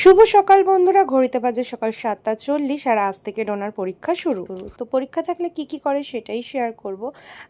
শুভ সকাল বন্ধুরা, ঘড়িতে বাজে সকাল 7:40 আর আজ থেকে ডোনার পরীক্ষা শুরু। তো পরীক্ষা থাকলে কি কি করে সেটাই শেয়ার করব।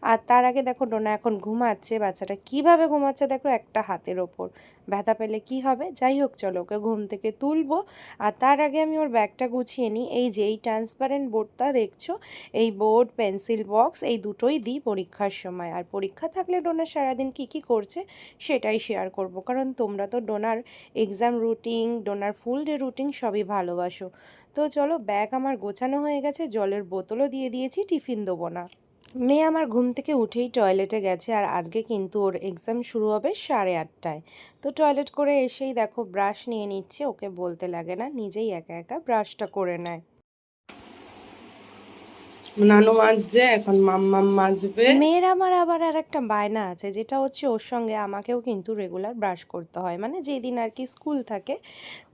আর তার আগে দেখো ডোনা এখন ঘুমাচ্ছে। বাচ্চাটা কিভাবে ঘুমাচ্ছে দেখো, একটা হাতের ওপর ব্যথা পেলে কি হবে। যাই হোক, চলো ওকে ঘুম থেকে তুলবো। আর তার আগে আমি ওর ব্যাগটা গুছিয়ে নিই। এই যে এই ট্রান্সপারেন্ট বোর্ডটা দেখছো, এই বোর্ড, পেন্সিল বক্স, এই দুটোই দিই পরীক্ষার সময়। আর পরীক্ষা থাকলে ডোনা সারাদিন কি কি করছে সেটাই শেয়ার করব, কারণ তোমরা তো ডোনার এক্সাম রুটিন, ডোনার ফুল ডে রুটিন সবই ভালোবাসো। তো চলো, ব্যাগ আমার গোছানো হয়ে গেছে, জলের বোতলও দিয়ে দিয়েছি, টিফিন দেবো না। মেয়ে আমার ঘুম থেকে উঠেই টয়লেটে গেছে, আর আজকে কিন্তু ওর এক্সাম শুরু হবে 8:30টায়। তো টয়লেট করে এসেই দেখো ব্রাশ নিয়ে নিচ্ছে, ওকে বলতে লাগে না, নিজেই একা একা ব্রাশটা করে নেয়। নানু মাজছে, এখন মাম্মাম মাজবে। মেয়ের আমার আবার আর একটা বায়না আছে, যেটা হচ্ছে ওর সঙ্গে আমাকেও কিন্তু রেগুলার ব্রাশ করতে হয়, মানে যেদিন আর কি স্কুল থাকে।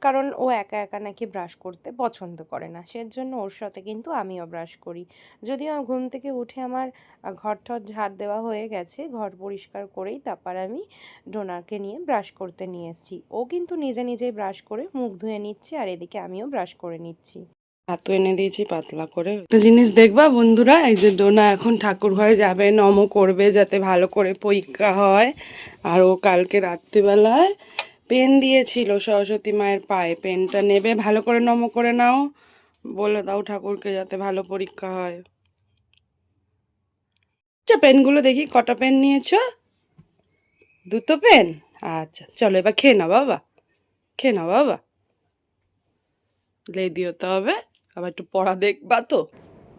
কারণ ও একা একা নাকি ব্রাশ করতে পছন্দ করে না, সেজন্য ওর সাথে কিন্তু আমিও ব্রাশ করি। যদিও ঘুম থেকে উঠে আমার ঘর ঠর ঝাড় দেওয়া হয়ে গেছে, ঘর পরিষ্কার করেই তারপর আমি ডোনাকে নিয়ে ব্রাশ করতে নিয়ে এসেছি। ও কিন্তু নিজে নিজেই ব্রাশ করে মুখ ধুয়ে নিচ্ছে, আর এদিকে আমিও ব্রাশ করে নিচ্ছি। ছাতু এনে দিয়েছি পাতলা করে। একটা জিনিস দেখবা বন্ধুরা, এই যে ডোনা এখন ঠাকুর ঘরে যাবে, নম করবে যাতে ভালো করে পরীক্ষা হয়। আর ও কালকে রাত্রিবেলায় পেন দিয়েছিল সরস্বতী মায়ের পায়ে, পেনটা নেবে, ভালো করে নম করে নাও, বলে দাও ঠাকুরকে যাতে ভালো পরীক্ষা হয়। আচ্ছা, পেনগুলো দেখি কটা পেন নিয়েছো? দুটো পেন? আচ্ছা চলো, এবার খেয়ে নাও বাবা, খেয়ে নাও বাবা। লেদি হতে হবে, আবার একটু পড়া দেখবা তো।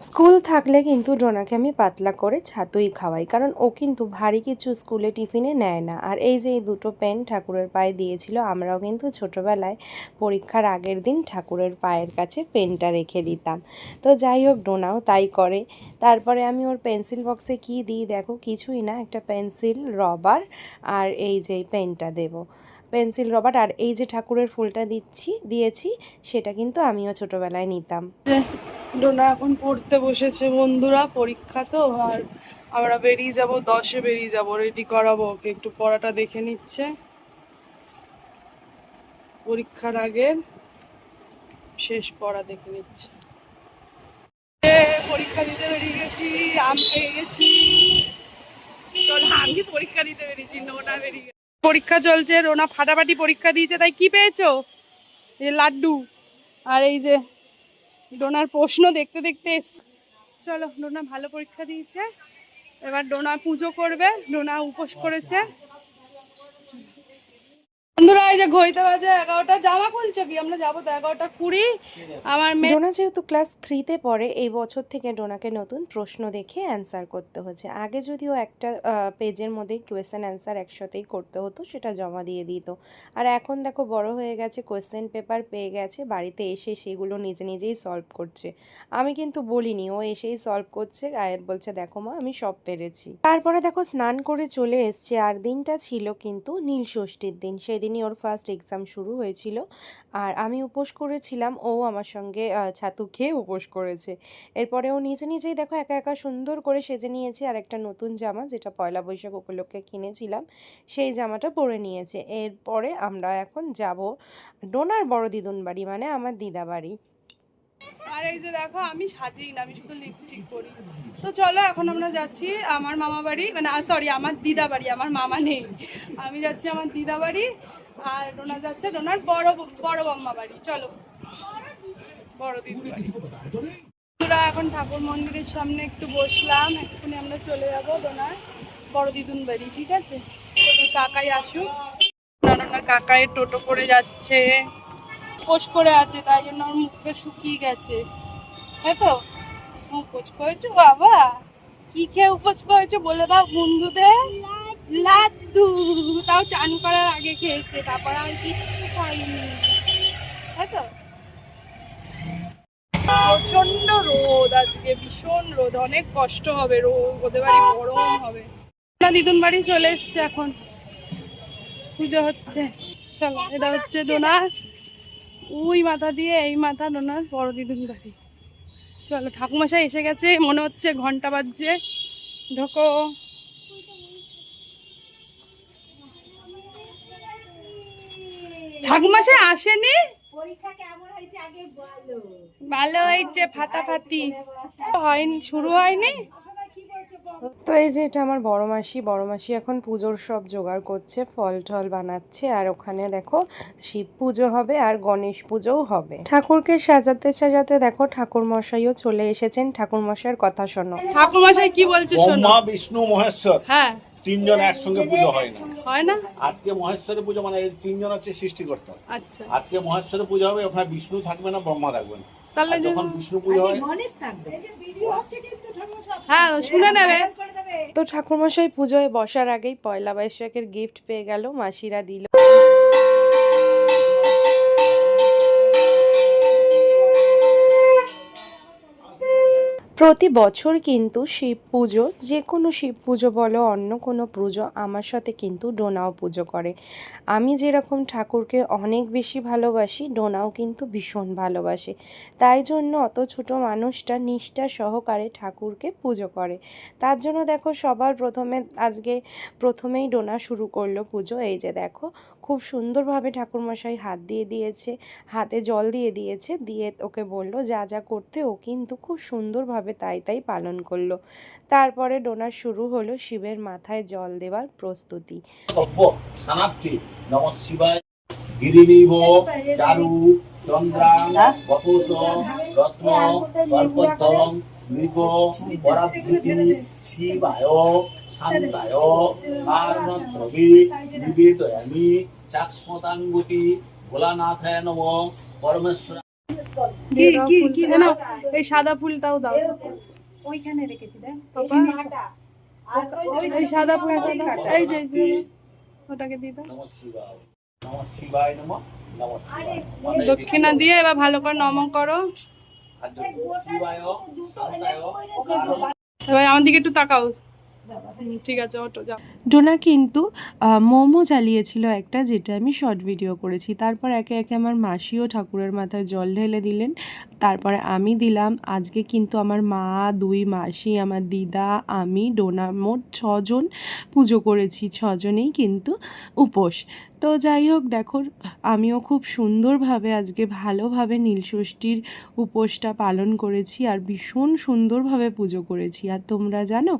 স্কুল থাকলে কিন্তু ডোনাকে আমি পাতলা করে ছাতুই খাওয়াই, কারণ ও কিন্তু ভারী কিছু স্কুলে টিফিনে নেয় না। আর এই যে এই দুটো পেন ঠাকুরের পায়ে দিয়েছিল, আমরাও কিন্তু ছোটোবেলায় পরীক্ষার আগের দিন ঠাকুরের পায়ের কাছে পেনটা রেখে দিতাম। তো যাই হোক, ডোনাও তাই করে। তারপরে আমি ওর পেন্সিল বক্সে কি দিই দেখো, কিছুই না, একটা পেন্সিল, রবার, আর এই যে পেনটা দেবো। পেন্সিল, রবার, আর এই যে ঠাকুরের ফুলটা দিয়েছি, সেটা কিন্তু আমিও ছোটোবেলায় নিতাম। ডোনা এখন পড়তে বসেছে বন্ধুরা, পরীক্ষা তো। আর আমরা বেরিয়ে যাব, 10-এ বেরিয়ে যাব, রেডি করাবো ওকে, একটু পড়াটা দেখে নিচ্ছে পরীক্ষার আগে, শেষ পড়া দেখে নিচ্ছে। পরীক্ষা দিতে বেরিয়ে গেছি, আম পেয়ে গেছি। আমি পরীক্ষা দিতে বেরিয়েছি, নোনা বেরিয়ে গেছে। পরীক্ষা চলছে, রোনা ফাটাফাটি পরীক্ষা দিয়েছে। তাই কি পেয়েছো? এই লাড্ডু। আর এই যে ডোনার প্রশ্ন দেখতে দেখতে এসছে। চলো, ডোনা ভালো পরীক্ষা দিয়েছে, এবার ডোনা পুজো করবে, ডোনা উপোস করেছে। বন্ধুরা এই যে ঘড়িতে বাজে 11টা, জামা খুলছে কি, আমরা যাবো তো 11টা 20। আমার মেয়ে ডোনা যেহেতু ক্লাস 3তে পড়ে, এই বছর থেকে ডোনাকে নতুন প্রশ্ন দেখে অ্যান্সার করতে হচ্ছে। আগে যদিও একটা পেজের মধ্যে কোয়েশ্চেন অ্যান্সার একসাথেই করতে হতো, সেটা জমা দিয়ে দিত। আর এখন দেখো বড় হয়ে গেছে, কোয়েশ্চেন পেপার পেয়ে গেছে, বাড়িতে এসে সেগুলো নিজে নিজেই সলভ করছে। আমি কিন্তু বলিনি, ও এসেই সলভ করছে, আর বলছে দেখো মা আমি সব পেরেছি। তারপরে দেখো স্নান করে চলে এসছে, আর দিনটা ছিল কিন্তু নীল ষষ্ঠীর দিন। সেদিনই ওর ফার্স্ট এক্সাম শুরু হয়েছিল, আর আমি উপোস করেছিলাম, ও আমার সঙ্গে ছাতু খেয়ে উপোস করেছে। এরপরে ও নিজে নিজেই দেখো একা একা সুন্দর করে সেজে নিয়েছে, আর একটা নতুন জামা, যেটা পয়লা বৈশাখ উপলক্ষে কিনেছিলাম, সেই জামাটা পরে নিয়েছে। এরপরে আমরা এখন যাব ডোনার বড় দিদুন বাড়ি, মানে আমার দিদা বাড়ি। আর এই যে দেখো আমি সাজিই না, আমি শুধু লিপস্টিক করি। তো চলো এখন আমরা যাচ্ছি আমার মামা বাড়ি, মানে সরি আমার দিদা বাড়ি, আমার মামা নেই। আমি যাচ্ছি আমার দিদা বাড়ি, আর ডোনা যাচ্ছে ডোনার বড় বড় মাম্মা বাড়ি। চলো, বড় দিদি বাড়ি। আমরা এখন ঠাকুর মন্দিরের সামনে একটু বসলাম, এক্ষুনি আমরা চলে যাবো ডোনার বড় দিদুন বাড়ি, ঠিক আছে? কাকাই আসুক। ডোনার কাকাই টোটো করে যাচ্ছে, উপোস করে আছে, তাই জন্য ওর মুখটা শুকিয়ে গেছে, তাই তো? উপোস করেছো বাবা? কি খেয়ে উপোস করেছো বলে দাও বন্ধুদের। লাড্ডু, তাও চান করার আগে খেয়েছে, তারপর আর কিছু খাইনি, তাই তো? প্রচন্ড রোদ আজকে, ভীষণ রোদ, অনেক কষ্ট হবে, ওদের বাড়ি গরম হবে। না, দিদুন বাড়ি চলে এসছে, এখন পুজো হচ্ছে। চলো, এটা হচ্ছে ডোনার, ওই মাথা দিয়ে এই মাথা ডোনার বড় দিদুন বাড়ি। চলো, ঠাকুমশাই এসে গেছে মনে হচ্ছে, ঘন্টা বাজছে, ঢোকো। ঠাকুমশাই আসেনি? ভালো হয়েছে, ফাটাফাটি হয়নি, শুরু হয়নি। তো এই যে এটা আমার বড় মাসি এখন পুজোর সব জোগাড় করছে, ফল টল বানাচ্ছে। আর ওখানে দেখো শিব পুজো হবে আর গণেশ পুজোও হবে। ঠাকুরকে সাজাতে সাজাতে দেখো ঠাকুর মশাইও চলে এসেছেন। ঠাকুর মশাইয়ের কথা শোনো। ঠাকুরমশাই কি বলছে শোনো। ব্রহ্মা বিষ্ণু মহেশ্বর হ্যাঁ, তিনজন একসঙ্গে পুজো হয় না। হয় না। আজকে মহেশ্বরের পুজো, মানে এই তিনজন হচ্ছে সৃষ্টিকর্তা। আচ্ছা, আজকে মহেশ্বরের পুজো হবে, ওখানে বিষ্ণু থাকবে না, ব্রহ্মা থাকবে না। তাহলে আর যখন বিষ্ণু পুজো হয়, হ্যাঁ শুনে নেবে। তো ঠাকুরমশাই পুজোয় বসার আগেই পয়লা বৈশাখের গিফট পেয়ে গেল, মাসিরা দিল। প্রতি বছর কিন্তু শিব পুজো, যে কোনো শিব পুজো বলো অন্য কোনো পুজো, আমার সাথে কিন্তু ডোনাও পুজো করে। আমি যেরকম ঠাকুরকে অনেক বেশি ভালোবাসি, ডোনাও কিন্তু ভীষণ ভালোবাসে। তাই জন্য অত ছোট মানুষটা নিষ্ঠা সহকারে ঠাকুরকে পুজো করে। তার জন্য দেখো সবার আজকে প্রথমেই ডোনা শুরু করলো পুজো। এই যে দেখো খুব সুন্দরভাবে ঠাকুরমশাই হাত দিয়ে দিয়েছে, হাতে জল দিয়ে দিয়েছে, দিয়ে ওকে বলল যা যা করতে, ও কিন্তু খুব সুন্দরভাবে তাই পালন করলো। তারপরে ডোনা শুরু হলো শিবের মাথায় জল দেওয়ার প্রস্তুতি। সনাপ্তি নমঃ শিবায় গিরিনীভ চারু চন্দ্রাং বপুষ রত্ন কল্পতং মৃগ পরাভূতি শিবায় শান্তায় কারণদ্রবী নিবেদয়ামি চাক্ষ্মতাঙ্গুতি ভোলানাথায় নমঃ পরমেশ্বর। কি না, এই সাদা ফুলটাও দাও। ওইখানে রেখেছি দেখ এই সাদা ফুলটা দাও। এই যে ওটাকে দিয়ে দাও। নমঃ শিবায় নমঃ শিবায় নমঃ নমঃ শিবায় নমঃ। দক্ষিণা দিয়ে এবার ভালো করে নমঃ করো। শিবায় শান্তায় এবার আমার দিকে একটু তাকাও। ঠিক আছে, ওটো যাও। ডোনা কিন্তু মোমো চালিয়েছিল একটা, যেটা আমি শর্ট ভিডিও করেছি। তারপর একে একে আমার মাসিও ঠাকুরের মাথায় জল ঢেলে দিলেন, তারপরে আমি দিলাম। আজকে কিন্তু আমার মা, দুই মাসি, আমার দিদা, আমি, ডোনা মোট 6 জন পুজো করেছি। 6 জনেই কিন্তু উপোস। তো যাই হোক দেখো, আমিও খুব সুন্দরভাবে আজকে ভালোভাবে নীলষষ্ঠীর উপোসটা পালন করেছি আর ভীষণ সুন্দরভাবে পুজো করেছি। আর তোমরা জানো,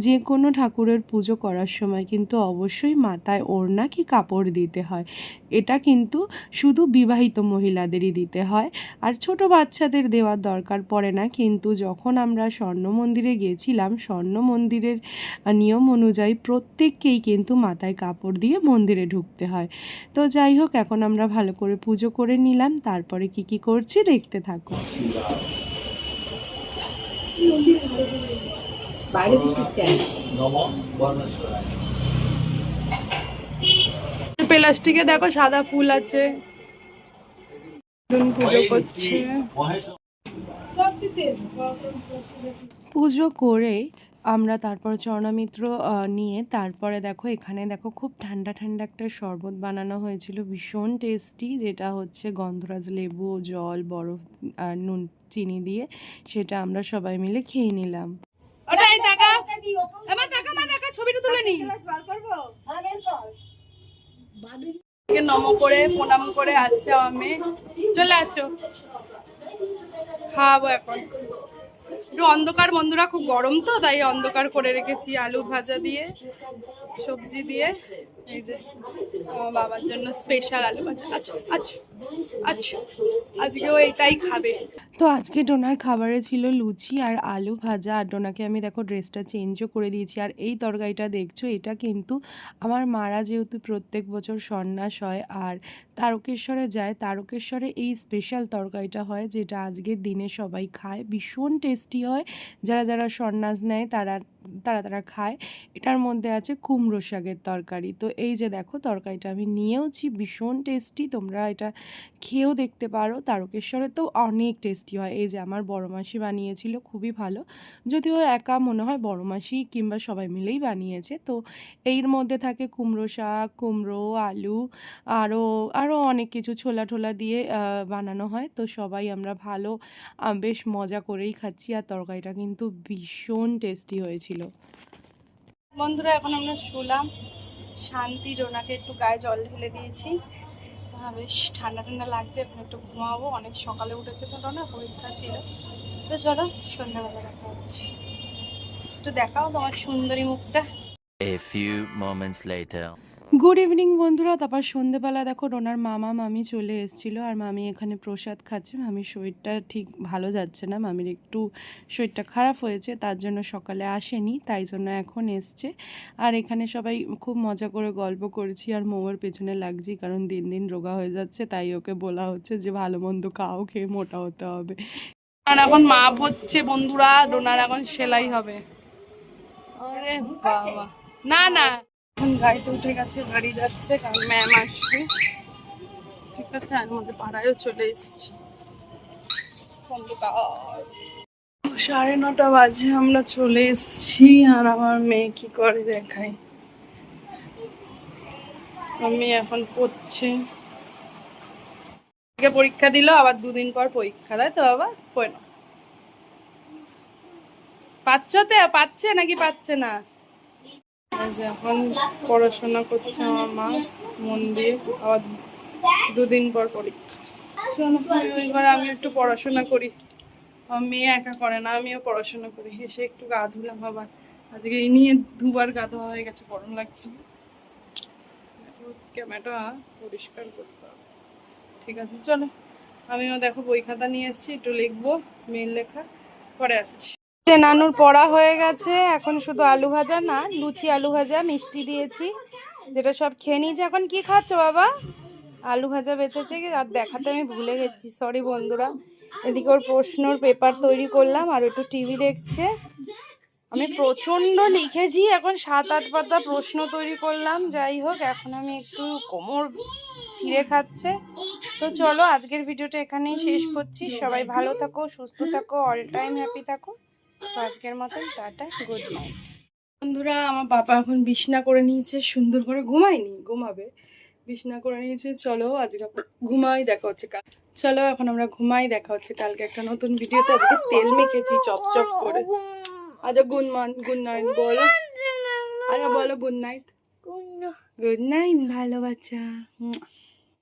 যে কোনো ঠাকুরের পুজো করার সময় কিন্তু অবশ্যই মাথায় ওড়না কি কাপড় দিতে হয়। এটা কিন্তু শুধু বিবাহিত মহিলাদেরই দিতে হয়, আর ছোট বাচ্চাদের দেওয়ার দরকার পড়ে না। কিন্তু যখন আমরা স্বর্ণ মন্দিরে গিয়েছিলাম, স্বর্ণ মন্দিরের নিয়ম অনুযায়ী প্রত্যেককেই কিন্তু মাথায় কাপড় দিয়ে মন্দিরে ঢুকতে হয়। তো যাই হোক, এখন আমরা ভালো করে পুজো করে নিলাম। তারপরে কি করছি দেখতে থাকো। প্লাস্টিকে দেখো সাদা ফুল আছে। পুজো করছে। পুজো করে আমরা তারপর চরণামিত্র নিয়ে তারপরে দেখো এখানে দেখো খুব ঠান্ডা ঠান্ডা একটা শরবত বানানো হয়েছিল, ভীষণ টেস্টি, যেটা হচ্ছে গন্ধরাজ লেবু, জল, বরফ আর নুন চিনি দিয়ে। সেটা আমরা সবাই মিলে খেয়ে নিলাম। ওটাই টাকা, আমার টাকা মা টাকা, ছবিটা তুলে নি। নমঃ করে প্রণাম করে আসছে আমি, চলে আছো, খাওয়াবো এখন। একটু অন্ধকার, বন্ধুরা খুব গরম তো তাই অন্ধকার করে রেখেছি। আলু ভাজা দিয়ে, সবজি দিয়ে। এই যে আমার বাবার জন্য স্পেশাল আলু ভাজা। আচ্ছা আচ্ছা আচ্ছা, আজকেও এটাই খাবে। তো আজকে ডোনার খাবারে ছিল লুচি আর আলু ভাজা। আর ডোনাকে আমি দেখো ড্রেসটা চেঞ্জও করে দিয়েছি। আর এই তরকারিটা দেখছো, এটা কিন্তু আমার মারা যেহেতু প্রত্যেক বছর সন্ন্যাস হয় আর তারকেশ্বরে যায়, তারকেশ্বরে এই স্পেশাল তরকারিটা হয়, যেটা আজকের দিনে সবাই খায়, ভীষণ টেস্টি হয়। যারা যারা সন্ন্যাস নেয় তারা খায়। এটার মধ্যে আছে কুমড়ো শাকের তরকারি। তো এই যে দেখো তরকারিটা আমি নিয়েওছি, ভীষণ টেস্টি, তোমরা এটা খেয়েও দেখতে পারো। তারকেশ্বরে তো অনেক টেস্টি হয়। এই যে আমার বড় মাসি বানিয়েছিল, খুবই ভালো, যদিও একা মনে হয় বড় মাসি কিংবা সবাই মিলেই বানিয়েছে। তো এর মধ্যে থাকে কুমড়ো শাক, কুমড়ো, আলু, আরও অনেক কিছু ছোলা টোলা দিয়ে বানানো হয়। তো সবাই আমরা ভালো বেশ মজা করেই খাচ্ছি। আর তরকারিটা কিন্তু ভীষণ টেস্টি হয়েছিল। বন্ধুরা এখন আমরা শুলাম, শান্তি। ডোনাকে একটু গায়ে জল ঢেলে দিয়েছি, বেশ ঠান্ডা ঠান্ডা লাগছে, এখন একটু ঘুমাবো, অনেক সকালে উঠেছে তো না, পরীক্ষা ছিল। তো চলো সন্ধ্যাবেলা দেখা হচ্ছে। একটু দেখাও তোমার সুন্দরী মুখটা। A few moments later. Good evening বন্ধুরা। তারপর সন্ধেবেলা দেখো ডোনার মামা মামি চলে এসেছিল, আর মামি এখানে প্রসাদ খাচ্ছে। মামির শরীরটা ঠিক ভালো যাচ্ছে না, মামির একটু শরীরটা খারাপ হয়েছে, তার জন্য সকালে আসেনি, তাই জন্য এখন এসছে। আর এখানে সবাই খুব মজা করে গল্প করছি আর মোমোর পেছনে লাগছি, কারণ দিন দিন রোগা হয়ে যাচ্ছে, তাই ওকে বলা হচ্ছে যে ভালো মন্দ খাও, খেয়ে মোটা হতে হবে। আর এখন মাপ হচ্ছে বন্ধুরা, ডোনার এখন সেলাই হবে। আরে বাবা, না না এখন গাড়িতে উঠে গেছে, গাড়ি যাচ্ছে, কারণ ম্যাম আসবে। ঠিক আছে, আর মধ্যে পাড়ায়ও চলে এসেছি। 9:30 বাজে আমরা চলে এসেছি। আর আমার মেয়ে কি করে দেখাই, আমি এখন পড়ছে, পরীক্ষা দিল, আবার 2 দিন পর পরীক্ষা, তাই তো বাবা? পড়ে না পাচ্ছে নাকি পাচ্ছে না? এখন পড়াশোনা করছে আমার মা মন দিয়ে, আবার 2 দিন পর পরীক্ষা। এবার আমি একটু পড়াশোনা করি, আমার মেয়ে একা করে না, আমিও পড়াশোনা করি। এসে একটু গা ধুলাম, আবার আজকে এই নিয়ে 2 বার গা ধোয়া হয়ে গেছে, গরম লাগছে। ক্যামেরাটা পরিষ্কার করতে হবে। ঠিক আছে চলো, আমিও দেখো বই খাতা নিয়ে এসেছি, একটু লিখবো, মেয়ের লেখা, পরে আসছি। নানুর পড়া হয়ে গেছে, এখন শুধু আলু ভাজা, না লুচি আলু ভাজা মিষ্টি দিয়েছি, যেটা সব খেয়ে নিয়েছে। এখন কি খাচ্ছ বাবা? আলু ভাজা বেঁচেছে, আর দেখাতে আমি ভুলে গেছি, সরি বন্ধুরা। এদিকে ওর প্রশ্নর পেপার তৈরি করলাম, আর একটু টিভি দেখছে। আমি প্রচণ্ড লিখেছি, এখন 7-8 পাতা প্রশ্ন তৈরি করলাম। যাই হোক, এখন আমি একটু কোমর ছিঁড়ে খাচ্ছে। তো চলো আজকের ভিডিওটা এখানেই শেষ করছি। সবাই ভালো থাকো, সুস্থ থাকো, অল টাইম হ্যাপি থাকো। তো আজকের মতন টাটা, গুড নাইট। বন্ধুরা, আমার বাবা এখন বিছনা করে নিয়েছে, সুন্দর করে ঘুমায়নি, ঘুমাবে, বিছনা করে নিয়েছে। চলো আজকে ঘুমাই, দেখা হচ্ছে কাল। চলো এখন আমরা ঘুমাই, দেখা হচ্ছে কালকে একটা নতুন ভিডিওতে। আজকে তেল মেখেছি চপচপ করে। আচ্ছা গুড নাইট বলো, আচ্ছা বলো গুড নাইট। গুড নাইট ভালো বাচ্চা।